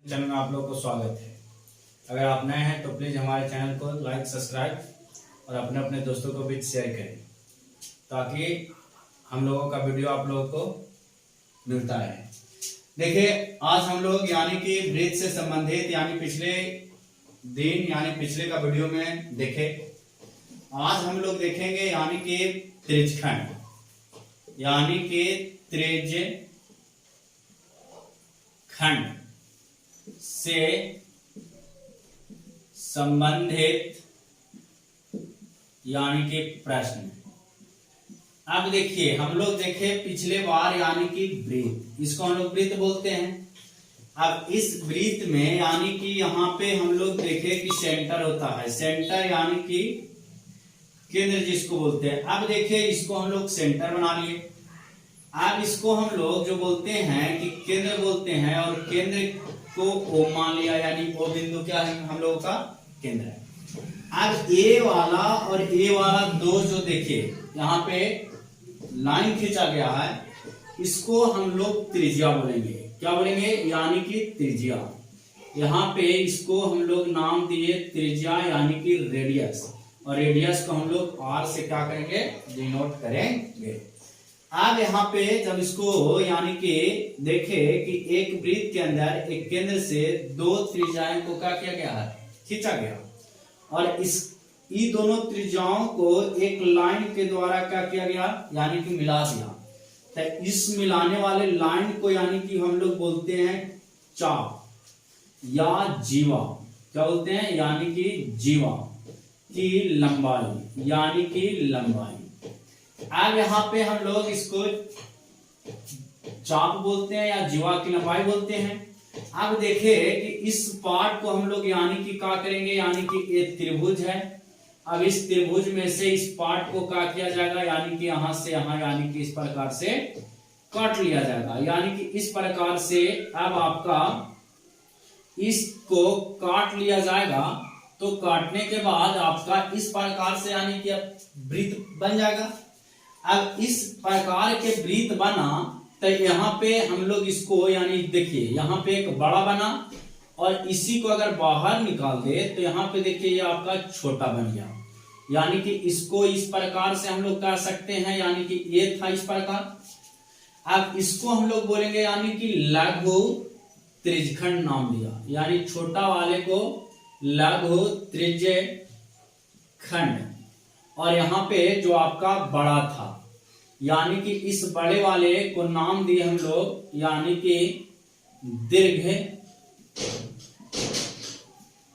Channel में आप लोगों को स्वागत है। अगर आप नए हैं तो प्लीज़ हमारे चैनल को लाइक सब्सक्राइब और अपने अपने दोस्तों को भी शेयर करें ताकि हम लोगों का वीडियो आप लोगों को मिलता रहे। देखिए, आज हम लोग यानी कि ब्रीथ से संबंधित यानी पिछले दिन यानी पिछले का वीडियो में देखे, आज हम लोग देखेंगे यानी कि त्रिज्यखंड यानी कि त्रिज्यखंड से संबंधित यानी कि प्रश्न। अब देखिए, हम लोग देखे पिछले बार यानी कि ब्रीथ, इसको हम लोग ब्रीथ बोलते हैं। अब इस ब्रीथ में यानी कि यहाँ पे हम लोग देखे कि सेंटर होता है, सेंटर यानी कि केंद्र जिसको बोलते हैं। अब देखिए, इसको हम लोग सेंटर बना लिए। अब इसको हम लोग जो बोलते हैं कि केंद्र बोलते हैं और केंद्र को O मान लिया, यानी O बिंदु क्या है हम लोगों का केंद्र है। अब ए वाला और ए वाला दो जो देखिए यहाँ पे लाइन खींचा गया है, इसको हम लोग त्रिज्या बोलेंगे। क्या बोलेंगे? यानी कि त्रिज्या। यहाँ पे इसको हम लोग नाम दिए त्रिज्या यानी कि रेडियस, और रेडियस को हम लोग R से क्या करेंगे? डिनोट करेंगे। अब यहाँ पे जब इसको यानी कि देखे कि एक वृत्त के अंदर एक केंद्र से दो त्रिज्याओं को क्या किया गया है? खींचा गया, और ये दोनों त्रिज्याओं को एक लाइन के द्वारा क्या किया गया? यानी कि मिला दिया। तो इस मिलाने वाले लाइन को यानी कि हम लोग बोलते हैं चाप या जीवा। क्या बोलते हैं? यानी कि जीवा की लंबाई, यानी कि लंबाई। अब यहाँ पे हम लोग इसको चाप बोलते हैं या जीवा की लंबाई बोलते हैं। अब देखे कि इस पार्ट को हम लोग यानी कि क्या करेंगे? यानी कि एक त्रिभुज है। अब इस त्रिभुज में से इस पार्ट को क्या किया जाएगा? यानी कि यहां से यहां यानी कि इस प्रकार से काट लिया जाएगा। यानी कि इस प्रकार से अब आपका इसको काट लिया जाएगा। तो काटने के बाद आपका इस प्रकार से यानी कि वृत्त बन जाएगा। अब इस प्रकार के वृत्त बना तो यहाँ पे हम लोग इसको यानी देखिए यहाँ पे एक बड़ा बना, और इसी को अगर बाहर निकाल दे तो यहाँ पे देखिए ये आपका छोटा बन गया। यानी कि इसको इस प्रकार से हम लोग कर सकते हैं, यानी कि ये था इस प्रकार। अब इसको हम लोग बोलेंगे यानी कि लघु त्रिज्यखंड नाम दिया, यानी छोटा वाले को लघु त्रिज्यखंड, और यहाँ पे जो आपका बड़ा था यानी कि इस बड़े वाले को नाम दिए हम लोग यानी कि दीर्घ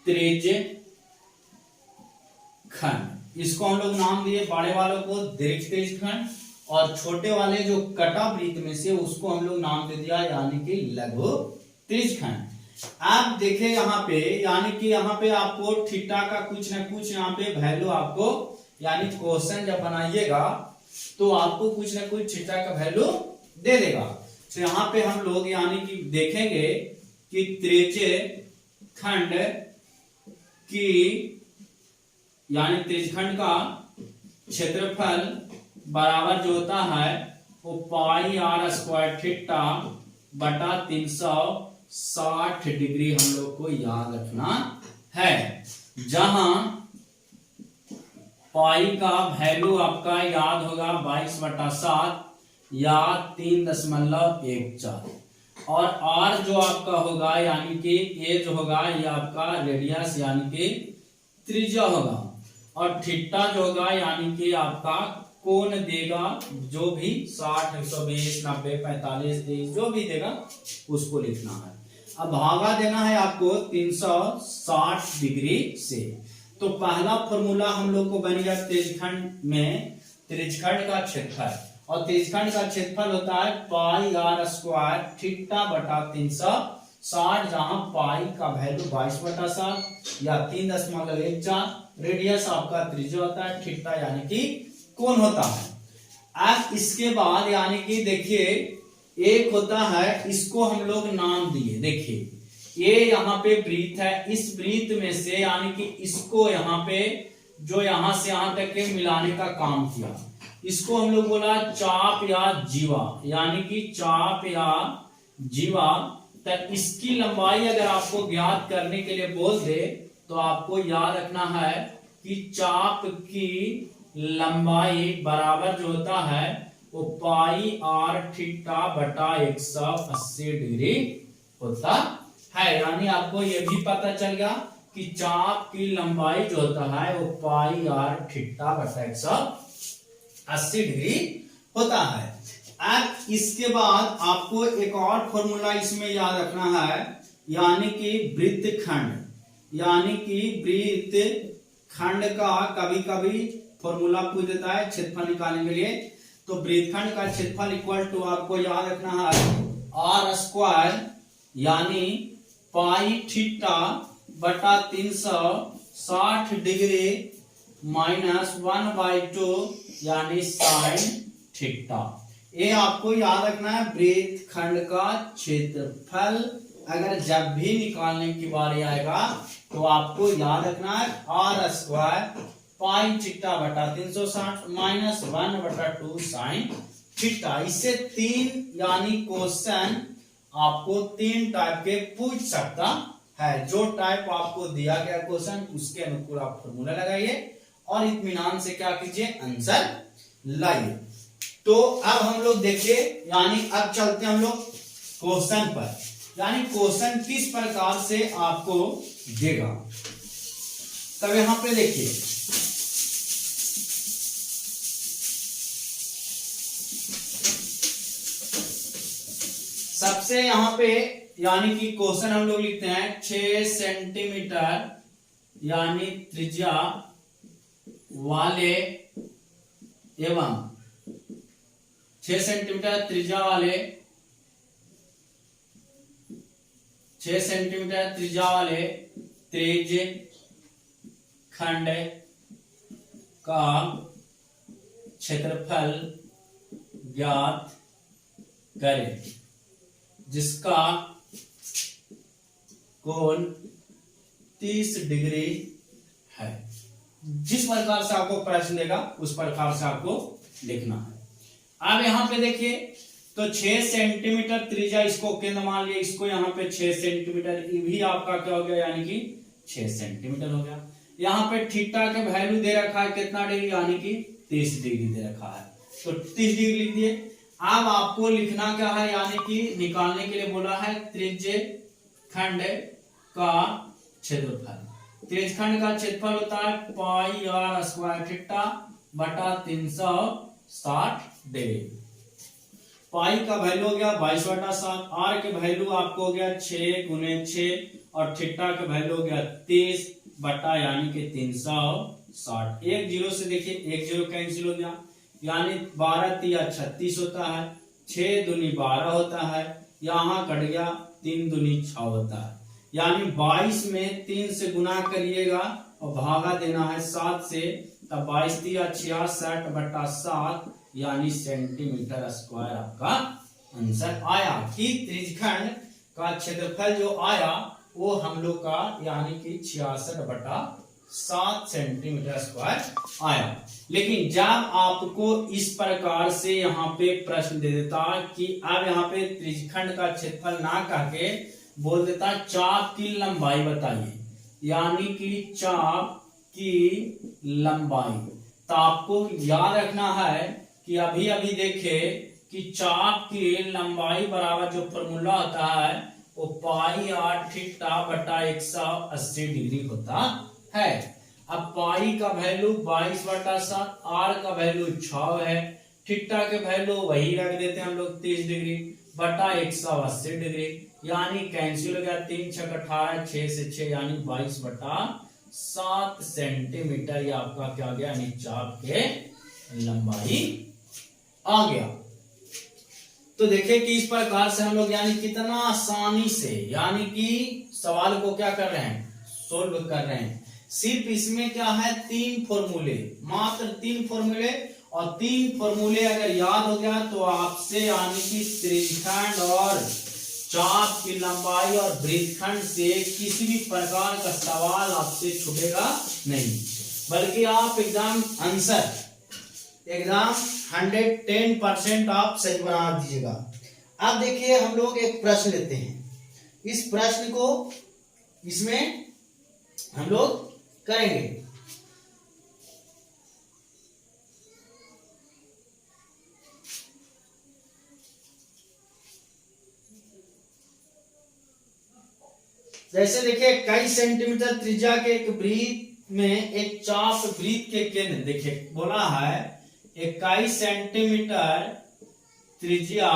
त्रिज्यखंड। इसको हम लोग नाम दिए बड़े वालों को दीर्घ त्रिज्यखंड, और छोटे वाले जो कटा वृत्त में से उसको हम लोग नाम दे दिया यानी कि लघु त्रिज्यखंड। आप देखें यहाँ पे यानी कि यहाँ पे आपको थीटा का कुछ न कुछ यहाँ पे वैल्यू आपको यानी क्वेश्चन जब बनाइएगा तो आपको कुछ ना कुछ थीटा का वैल्यू दे देगा। तो यहाँ पे हम लोग यानी कि देखेंगे कि त्रिज्यखंड की यानी त्रिज्यखंड का क्षेत्रफल बराबर जो होता है वो पाई r स्क्वायर थीटा बटा 360 डिग्री हम लोग को याद रखना है, जहां पाई का वैल्यू आपका याद होगा 22/7 या 3.14, और r जो आपका होगा यानी कि ये जो होगा ये आपका रेडियस यानी कि त्रिज्या होगा, और थीटा जो होगा यानी कि आपका कोण देगा, जो भी 60, 120, 90, 45, 30 जो भी देगा उसको लिखना है। अब भागा देना है आपको 360 डिग्री से। तो पहला फॉर्मूला हम लोग को बन गया त्रिज्यखंड में त्रिज्यखंड का क्षेत्रफल, और त्रिज्यखंड का क्षेत्रफल होता है पाई r स्क्वायर थीटा बटा 360, जहां पाई का वैल्यू 22/7 या 3.14, रेडियस आपका त्रिज्या होता है, थीटा यानी कि कोण होता है। अब इसके बाद यानी कि देखिए एक होता है, इसको हम लोग नाम दिए, देखिए ये यहाँ पे वृत्त है, इस वृत्त में से यानी कि इसको यहाँ पे जो यहाँ से यहाँ तक के मिलाने का काम किया, इसको हम लोग बोला चाप या जीवा, यानी कि चाप या जीवा तो इसकी लंबाई अगर आपको ज्ञात करने के लिए बोल दे तो आपको याद रखना है कि चाप की लंबाई बराबर जो होता है वो पाई आर थीटा बटा 180 डिग्री होता है। यानी आपको ये भी पता चल गया कि चाप की लंबाई जो होता है वो पाई आर थीटा बटा 180 डिग्री होता है। अब इसके बाद आपको एक और फॉर्मूला इसमें याद रखना है, यानी कि वृत्तखंड, यानी कि वृत्तखंड का कभी कभी फॉर्मूला पूछ देता है क्षेत्रफल निकालने के लिए। तो वृत्तखंड का क्षेत्रफल इक्वल टू आपको याद रखना है आर स्क्वायर यानी पाई थीटा बटा 360 डिग्री माइनस 1/2 यानी साइन थीटा। ये आपको याद रखना है वृत्तखंड का क्षेत्रफल। अगर जब भी निकालने की बारी आएगा तो आपको याद रखना है आर स्क्वायर पाई थीटा बटा 360 माइनस 1/2 साइन थीटा। इससे 3 यानी क्वेश्चन आपको 3 टाइप के पूछ सकता है। जो टाइप आपको दिया गया क्वेश्चन उसके अनुकूल आप फॉर्मूला लगाइए और इत्मीनान से क्या कीजिए आंसर लाइए। तो अब हम लोग देखिए, यानी अब चलते हैं हम लोग क्वेश्चन पर, यानी क्वेश्चन किस प्रकार से आपको देगा। तब यहां पे देखिए सबसे यहां पे यानी कि क्वेश्चन हम लोग लिखते हैं 6 सेंटीमीटर यानी त्रिज्या वाले एवं 6 सेंटीमीटर त्रिज्या वाले 6 सेंटीमीटर त्रिज्या वाले त्रिज्य खंड का क्षेत्रफल ज्ञात करें जिसका कोण 30 डिग्री है। जिस प्रकार से आपको प्रश्न देगा उस प्रकार से आपको लिखना है। अब यहां पे देखिए तो 6 सेंटीमीटर त्रिज्या इसको केंद्र मान लिया, इसको यहाँ पे 6 सेंटीमीटर, ये भी आपका क्या हो गया यानी कि 6 सेंटीमीटर हो गया। यहाँ पे थीटा के वैल्यू दे रखा है कितना डिग्री यानी कि 30 डिग्री दे रखा है, तो 30 डिग्री लिख दिए। अब आपको लिखना क्या है यानी कि निकालने के लिए बोला है त्रिज्य खंड का क्षेत्रफल। त्रिज्य खंड का क्षेत्रफल होता है पाई आर स्क्वायर थीटा बटा 360 डिग्री। पाई का वैल्यू हो गया 22/7, आर के वैल्यू आपको हो गया 6 × 6 और थीटा का वैल्यू हो गया 30 बटा यानी कि 360। एक जीरो से देखिए एक जीरो कैंसिल हो गया यानी 12 × 36 होता है, 6 दूनी 12 होता है, यहाँ कट गया 3 दूनी 6 होता है, यानी 22 में 3 से गुना करिएगा और भागा देना है 7 से, तब 22 × 66 बटा 7 यानी सेंटीमीटर स्क्वायर आपका आंसर आया। कि त्रिज्यखंड का क्षेत्रफल जो आया वो हम लोग का यानी कि 66/7 सेंटीमीटर स्क्वायर आया। लेकिन जब आपको इस प्रकार से यहाँ पे प्रश्न दे देता कि अब यहाँ पे त्रिज्यखंड का क्षेत्रफल ना कह के बोल देता चाप की लंबाई बताइए, यानी कि चाप की लंबाई, तो आपको याद रखना है कि अभी अभी देखे कि चाप की लंबाई बराबर जो फॉर्मूला होता है वो पाई आर थीटा बटा 180 डिग्री होता है। अब पाई का वैल्यू 22/7, आर का वैल्यू 6 है, थीटा के वैल्यू वही रख देते हैं हम लोग 30 डिग्री बटा 180 डिग्री, यानी कैंसिल हो गया 3 × 6 = 18, 6 से 6 यानी 22/7 सेंटीमीटर। ये आपका क्या गया यानी चाप के लंबाई आ गया। तो देखिए कि इस प्रकार से हम लोग यानी कितना आसानी से यानी कि सवाल को क्या कर रहे हैं सोल्व कर रहे हैं। सिर्फ इसमें क्या है 3 फॉर्मूले, मात्र 3 फॉर्मूले, और 3 फॉर्मूले अगर याद हो गया तो आपसे यानी कि त्रिज्यखंड और चाप की लंबाई और वृत्तखंड से किसी भी प्रकार का सवाल आपसे छूटेगा नहीं, बल्कि आप एग्जाम आंसर 110% आप सही बना दीजिएगा। अब देखिए हम लोग एक प्रश्न लेते हैं। इस प्रश्न को इसमें हम लोग करेंगे। जैसे देखिए 21 सेंटीमीटर त्रिज्या के एक वृत्त में एक चाप वृत्त के केंद्र, देखिए बोला है 21 सेंटीमीटर त्रिज्या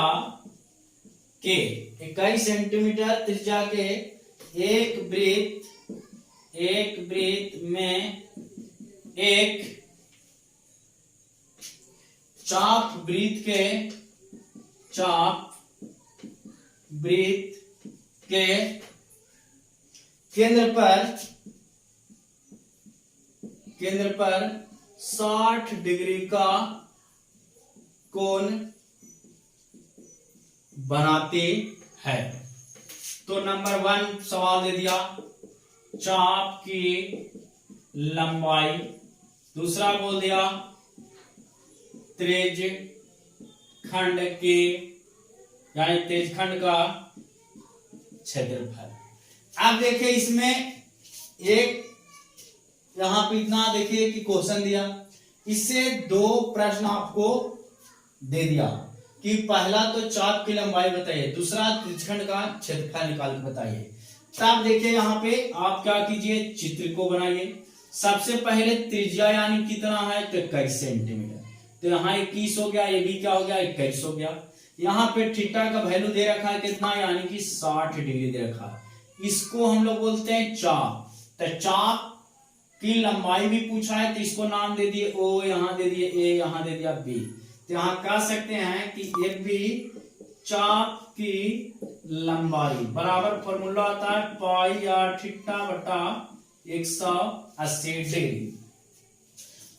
के 21 सेंटीमीटर त्रिज्या के एक वृत्त में एक चाप वृत्त के केंद्र पर 60 डिग्री का कोण बनाती है। तो नंबर 1 सवाल दे दिया चाप की लंबाई, दूसरा बोल दिया त्रिज खंड की यानी त्रिज खंड का क्षेत्रफल। अब देखिए इसमें एक यहां पे इतना देखिए कि क्वेश्चन दिया, इससे 2 प्रश्न आपको दे दिया कि पहला तो चाप की लंबाई बताइए, दूसरा त्रिज्यखंड का क्षेत्रफल निकाल के बताइए। तब देखिए यहाँ पे आप क्या कीजिए, चित्र को बनाइए। सबसे पहले त्रिज्या यानी कितना है तो 21 सेंटीमीटर, तो यहाँ 21 हो गया, ये भी क्या हो गया 21 हो गया। यहाँ पे थीटा का वैल्यू दे रखा है कितना, यानी कि 60 डिग्री दे रखा है। इसको हम लोग बोलते हैं चाप। तो चाप की लंबाई भी पूछा है तो इसको नाम दे दिए ओ, यहाँ दे दिए ए, यहाँ दे दिया बी। तो यहाँ कह सकते हैं कि एक भी चाप की लंबाई बराबर फॉर्मूला आता है पाई आर थीटा बटा 180 डिग्री।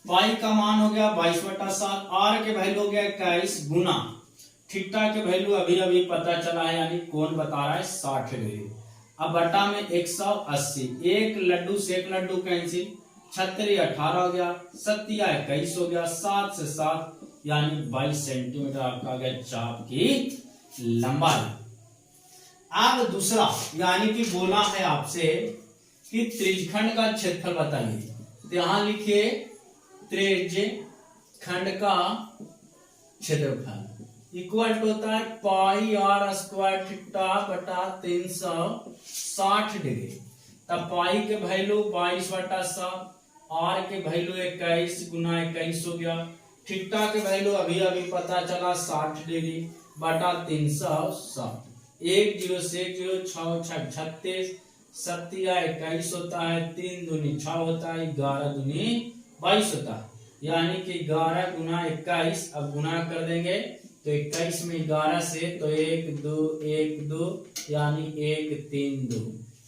पाई का मान हो गया 22/7, आर के वैल्यू हो गया 21 गुना थीटा के वैल्यू अभी अभी पता चला है, यानी कौन बता रहा है 60 डिग्री। अब बटा में 180, एक लड्डू से एक लड्डू कैंसिल, 36 18 हो गया, 7 21 हो गया, 7 से 7 यानी 22 सेंटीमीटर आपका आ गया चाप की लंबाई। अब दूसरा यानी कि बोला है आपसे कि त्रिज्यखंड का क्षेत्रफल बताइए, तो यहां लिखिए त्रिज्यखंड का क्षेत्रफल इक्वल टू होता है पाई आर स्क्वायर थीटा बटा 360 डिग्री। तब पाई के वैल्यू 22/7, आर के वैल्यू 21 गुना 21 हो गया, थीटा के वैल्यू अभी अभी पता चला 60 डिग्री बटा 360। 1 0 से 1 0 6 6 36, 7 21 होता है, 3 दूनी 6 होता है, 11 दूनी 22 होता है, यानी कि 11 गुना 21। अब गुना कर देंगे तो 21 में 11 से तो 1 2 1 2 यानी 1 3 2,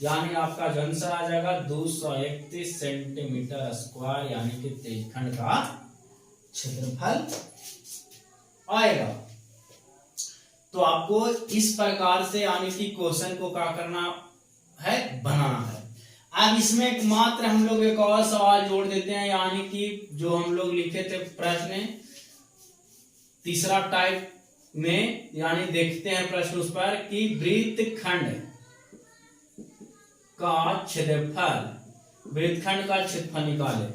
यानी आपका आंसर आ जाएगा 231 सेंटीमीटर स्क्वायर, यानी कि त्रिज्यखंड का क्षेत्रफल आएगा। तो आपको इस प्रकार से यानी कि क्वेश्चन को क्या करना है, बनाना है। अब इसमें एक मात्र हम लोग एक और सवाल जोड़ देते हैं, यानी कि जो हम लोग लिखे थे प्रश्न तीसरा टाइप में, यानी देखते हैं प्रश्न उस पर कि वृत्तखंड का क्षेत्रफल निकाले।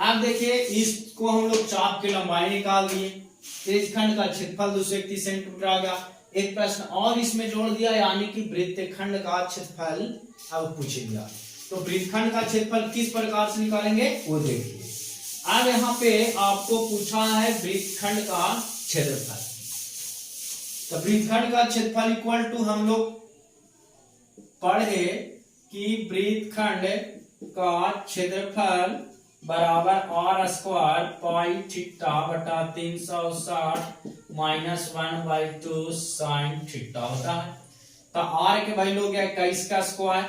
अब देखिए इसको हम लोग चाप की लंबाई निकाल दिए, त्रिज्यखंड का क्षेत्रफल 231 सेंटीमीटर आ गया। एक प्रश्न और इसमें जोड़ दिया, यानी कि वृत्तखंड का क्षेत्रफल अब पूछ दिया। तो वृत्तखंड का क्षेत्रफल किस प्रकार से निकालेंगे वो देखिए। अब यहाँ पे आपको पूछा है वृत्तखंड का क्षेत्रफल, तो वृत्तखंड का क्षेत्रफल इक्वल टू हम लोग पढ़े कि वृत्तखंड का क्षेत्रफल बराबर आर स्क्वायर पाई थीटा बटा 360 माइनस 1/2 साइन थीटा होता है। तो आर के वैल्यू हो गया 21 का स्क्वायर,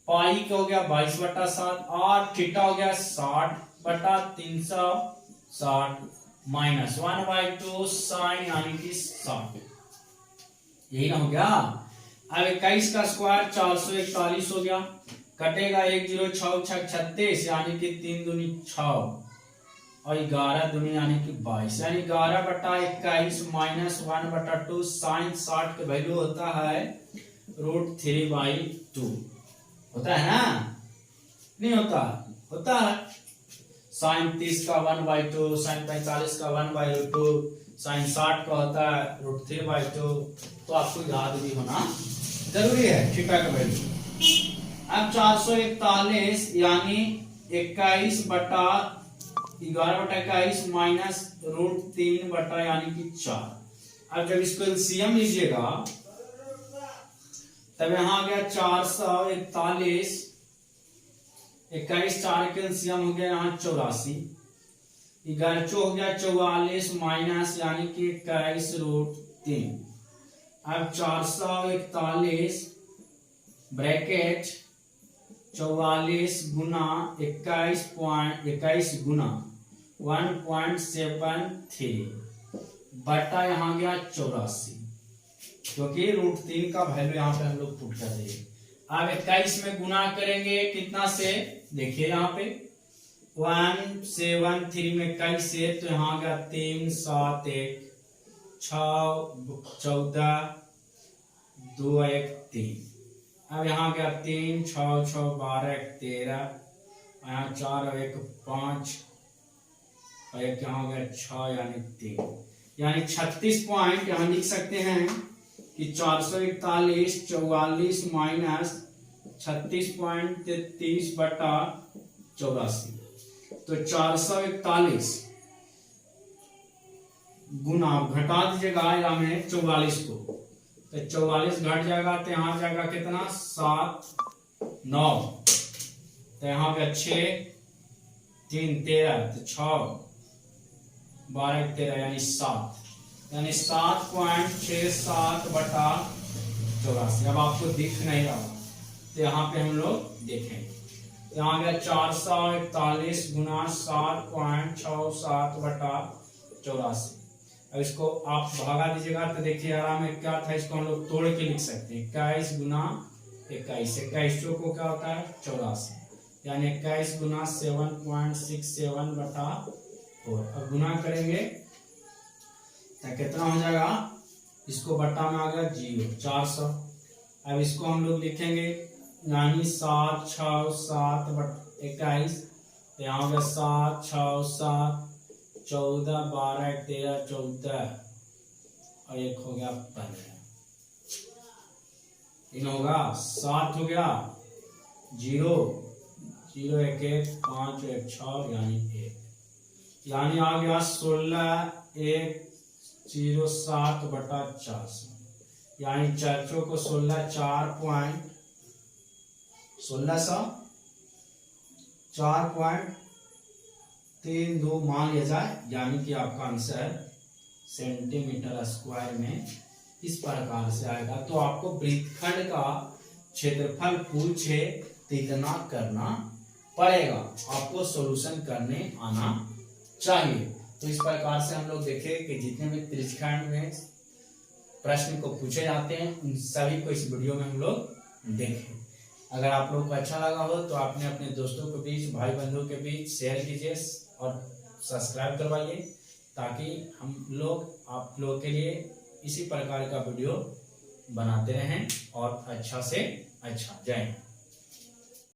पाई का हो गया 22/7, और थीटा हो गया 60 बटा 360 माइनस 1/2 साइन यानी कि 60, यही ना हो गया। अब 21 का स्क्वायर 441 हो गया, कटेगा 1 0 6 6 36 यानी कि 3 दूनी 6 और 11 दूनी यानी कि 22, यानी 11/21 माइनस 1/2 साइन 60 का वैल्यू होता है √3/2 होता है ना? नहीं होता? होता है। साइन 30 का 1/2, साइन 45 का 1/2, साइन 60 का होता है √3/2। तो आपको याद भी होना जरूरी है थीटा का वैल्यू। अब 441 यानी 11/11/21 माइनस √3 यानी कि 4। अब जब इसको एलसीएम लीजिएगा तब यहां आ गया 441, 21 4 के एलसीएम हो गया यहाँ 84, 11 हो गया 44 माइनस यानी कि 21√3। अब 441 ब्रैकेट 44 गुना 21 गुना 1.73 बटा यहाँ गया 84, क्योंकि √3 का वैल्यू यहाँ पे हम लोग पुट कर देंगे। अब 21 में गुना करेंगे कितना से, देखिए यहाँ पे 173 में 21 से, तो यहाँ गया 3 7 1 6 14 2 1 3। अब यहाँ गया 3 6 6 12 1 13, यहाँ 4 और 1 5 और एक यहाँ गया 6 यानी 3, यानी 36 पॉइंट यहाँ लिख सकते हैं कि 441 44 माइनस 36.33 बटा 84। तो 441 गुना घटा दीजिएगा यहाँ में 44 को, तो 44 घट जाएगा तो यहाँ जाएगा कितना 7 9, तो यहाँ पे 6 3 13, तो 6 12 13 यानी 7, यानी 7.67 बटा 84। अब आपको दिख नहीं रहा तो यहाँ पे हम लोग देखेंगे, यहाँ गया 441 गुना 7.67 बटा 84। अब इसको आप भागा दीजिएगा तो देखिए आराम में क्या था, इसको हम लोग तोड़ के लिख सकते हैं 21 गुना 21, 21 को क्या होता है 84, यानी 21 गुना 7.67 बटा 4। अब गुना करेंगे तो कितना हो जाएगा, इसको बट्टा में आ गया 0 400। अब इसको हम लोग लिखेंगे यानी 7 6 7 बटा 21, तो यहाँ हो गया 7 6 7 14 12 13 14 और एक हो गया 15, इन होगा 7 हो गया 0 0 1 1 5 1 6 यानी 1, यानी आ गया 16 1 0 7 बटा 400, यानी 400 को 16 4.32 मान लिया जाए, यानी कि आपका आंसर सेंटीमीटर स्क्वायर में इस प्रकार से आएगा। तो आपको वृत्तखंड का क्षेत्रफल पूछे तो इतना करना पड़ेगा, आपको सॉल्यूशन करने आना चाहिए। तो इस प्रकार से हम लोग देखें कि जितने भी त्रिज्यखंड में प्रश्न को पूछे जाते हैं उन सभी को इस वीडियो में हम लोग देखें। अगर आप लोग को अच्छा लगा हो तो आपने अपने दोस्तों के बीच भाई बंधुओं के बीच शेयर कीजिए और सब्सक्राइब करवाइए, ताकि हम लोग आप लोग के लिए इसी प्रकार का वीडियो बनाते रहें और अच्छा से अच्छा। जय हिंद।